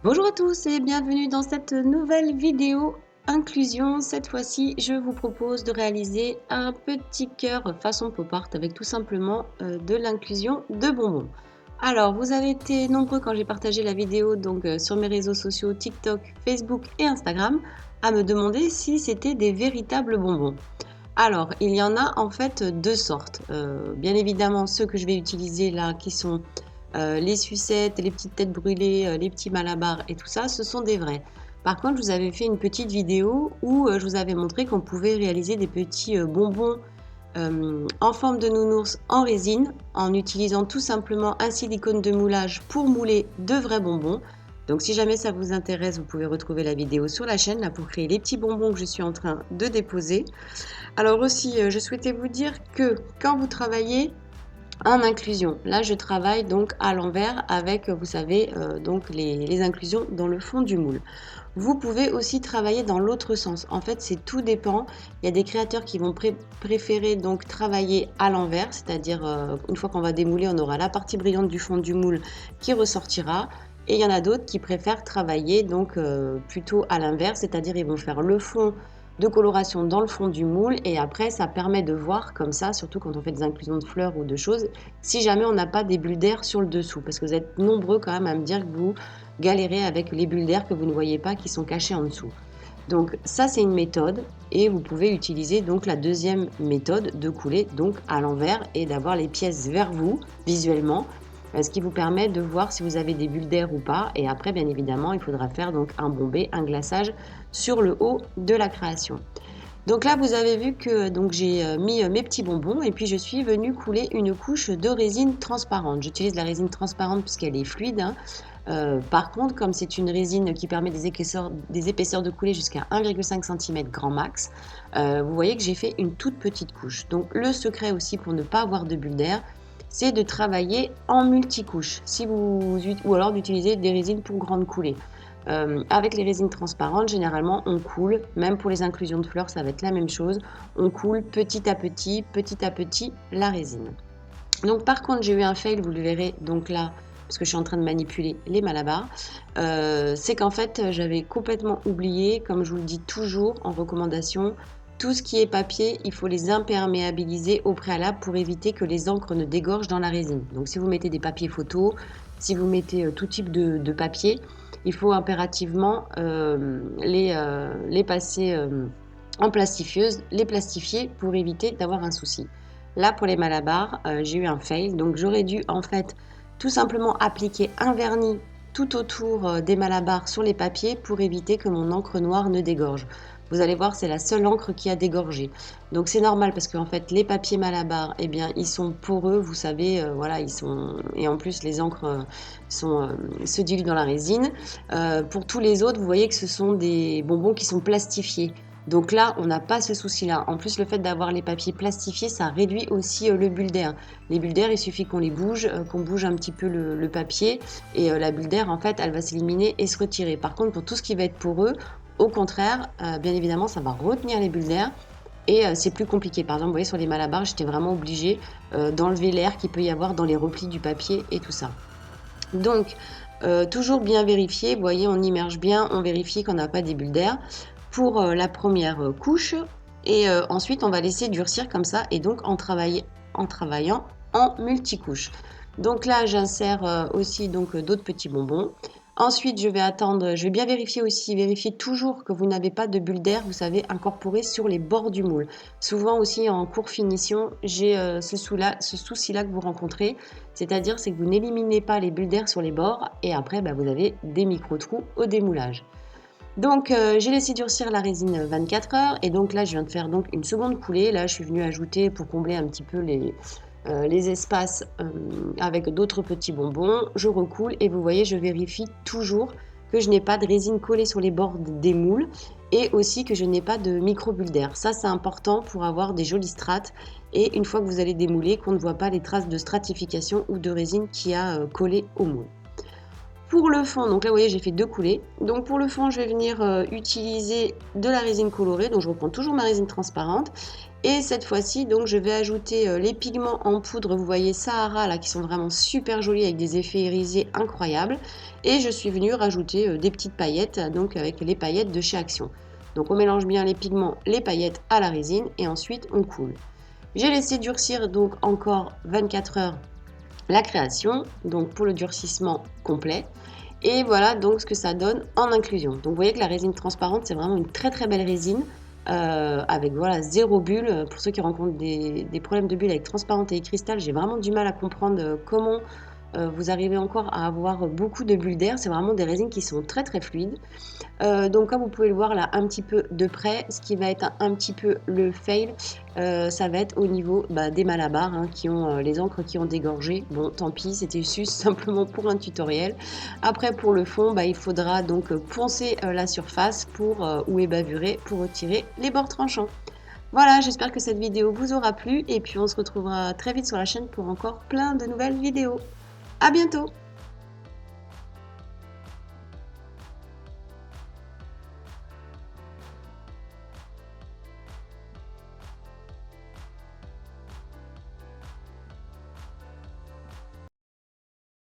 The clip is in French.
Bonjour à tous et bienvenue dans cette nouvelle vidéo inclusion. Cette fois-ci, je vous propose de réaliser un petit cœur façon pop art avec tout simplement de l'inclusion de bonbons. Alors, vous avez été nombreux quand j'ai partagé la vidéo sur mes réseaux sociaux TikTok, Facebook et Instagram à me demander si c'était des véritables bonbons. Alors, il y en a en fait deux sortes. Bien évidemment, ceux que je vais utiliser là, qui sont les sucettes, les petites têtes brûlées, les petits malabars et tout ça, ce sont des vrais. Par contre, je vous avais fait une petite vidéo où je vous avais montré qu'on pouvait réaliser des petits bonbons en forme de nounours en résine en utilisant tout simplement un silicone de moulage pour mouler de vrais bonbons. Donc si jamais ça vous intéresse, vous pouvez retrouver la vidéo sur la chaîne là pour créer les petits bonbons que je suis en train de déposer. Alors aussi, je souhaitais vous dire que quand vous travaillez en inclusion, là je travaille donc à l'envers avec, vous savez, donc les inclusions dans le fond du moule. Vous pouvez aussi travailler dans l'autre sens. En fait, c'est tout dépend. Il y a des créateurs qui vont préférer donc travailler à l'envers, c'est-à-dire une fois qu'on va démouler, on aura la partie brillante du fond du moule qui ressortira. Et il y en a d'autres qui préfèrent travailler donc plutôt à l'inverse, c'est-à-dire ils vont faire le fond de coloration dans le fond du moule et après ça permet de voir comme ça, surtout quand on fait des inclusions de fleurs ou de choses, si jamais on n'a pas des bulles d'air sur le dessous, parce que vous êtes nombreux quand même à me dire que vous galérez avec les bulles d'air que vous ne voyez pas qui sont cachées en dessous. Donc ça c'est une méthode et vous pouvez utiliser donc la deuxième méthode de couler donc à l'envers et d'avoir les pièces vers vous visuellement, ce qui vous permet de voir si vous avez des bulles d'air ou pas. Et après bien évidemment il faudra faire donc un bombé, un glaçage sur le haut de la création. Donc là vous avez vu que donc j'ai mis mes petits bonbons et puis je suis venue couler une couche de résine transparente. J'utilise la résine transparente puisqu'elle est fluide, hein. Par contre, comme c'est une résine qui permet des épaisseurs de coulée jusqu'à 1,5 cm grand max, vous voyez que j'ai fait une toute petite couche. Donc le secret aussi pour ne pas avoir de bulles d'air, c'est de travailler en multicouche, ou alors d'utiliser des résines pour grande coulée. Avec les résines transparentes, généralement, on coule, même pour les inclusions de fleurs, ça va être la même chose. On coule petit à petit la résine. Donc par contre, j'ai eu un fail, vous le verrez donc là, parce que je suis en train de manipuler les malabars. C'est qu'en fait, j'avais complètement oublié, comme je vous le dis toujours en recommandation, tout ce qui est papier, il faut les imperméabiliser au préalable pour éviter que les encres ne dégorgent dans la résine. Donc si vous mettez des papiers photos, si vous mettez tout type de papier, il faut impérativement les passer en plastifieuse, les plastifier pour éviter d'avoir un souci. Là, pour les malabars, j'ai eu un fail. Donc, j'aurais dû en fait tout simplement appliquer un vernis tout autour des malabars sur les papiers pour éviter que mon encre noire ne dégorge. Vous allez voir, c'est la seule encre qui a dégorgé. Donc c'est normal parce qu'en fait les papiers malabars, eh bien ils sont poreux, vous savez, voilà, ils sont et en plus les encres se diluent dans la résine. Pour tous les autres, vous voyez que ce sont des bonbons qui sont plastifiés. Donc là, on n'a pas ce souci-là. En plus, le fait d'avoir les papiers plastifiés, ça réduit aussi le bulle d'air. Les bulles d'air, il suffit qu'on les bouge, qu'on bouge un petit peu le papier et la bulle d'air, en fait, elle va s'éliminer et se retirer. Par contre, pour tout ce qui va être poreux, au contraire, bien évidemment, ça va retenir les bulles d'air et c'est plus compliqué. Par exemple, vous voyez, sur les malabars, j'étais vraiment obligée d'enlever l'air qu'il peut y avoir dans les replis du papier et tout ça. Donc, toujours bien vérifier. Vous voyez, on immerge bien, on vérifie qu'on n'a pas des bulles d'air pour la première couche et ensuite on va laisser durcir comme ça et donc en travaillant en multicouche. Donc là j'insère aussi donc d'autres petits bonbons. Ensuite je vais attendre, je vais bien vérifier toujours que vous n'avez pas de bulles d'air, vous savez, incorporées sur les bords du moule. Souvent aussi en cours finition, j'ai ce souci-là que vous rencontrez, c'est-à-dire c'est que vous n'éliminez pas les bulles d'air sur les bords et après vous avez des micro-trous au démoulage. Donc j'ai laissé durcir la résine 24 heures et donc là je viens de faire donc une seconde coulée. Là je suis venue ajouter pour combler un petit peu les espaces avec d'autres petits bonbons. Je recoule et vous voyez je vérifie toujours que je n'ai pas de résine collée sur les bords des moules et aussi que je n'ai pas de micro-bulles d'air. Ça c'est important pour avoir des jolies strates et une fois que vous allez démouler qu'on ne voit pas les traces de stratification ou de résine qui a collé au moule. Pour le fond, donc là vous voyez j'ai fait 2 coulées. Donc pour le fond je vais venir utiliser de la résine colorée, donc je reprends toujours ma résine transparente. Et cette fois-ci donc je vais ajouter les pigments en poudre, vous voyez Sahara là qui sont vraiment super jolis avec des effets irisés incroyables. Et je suis venue rajouter des petites paillettes, donc avec les paillettes de chez Action. Donc on mélange bien les pigments, les paillettes à la résine et ensuite on coule. J'ai laissé durcir donc encore 24 heures la création, donc pour le durcissement complet. Et voilà donc ce que ça donne en inclusion. Donc vous voyez que la résine transparente, c'est vraiment une très très belle résine. Avec voilà 0 bulle. Pour ceux qui rencontrent des problèmes de bulles avec transparente et cristal, j'ai vraiment du mal à comprendre comment vous arrivez encore à avoir beaucoup de bulles d'air. C'est vraiment des résines qui sont très très fluides. Donc comme vous pouvez le voir là un petit peu de près, ce qui va être un petit peu le fail, ça va être au niveau des malabars hein, qui ont les encres qui ont dégorgé. Bon tant pis, c'était juste simplement pour un tutoriel. Après pour le fond, il faudra donc poncer la surface pour ou ébavurer pour retirer les bords tranchants. Voilà, j'espère que cette vidéo vous aura plu et puis on se retrouvera très vite sur la chaîne pour encore plein de nouvelles vidéos. À bientôt!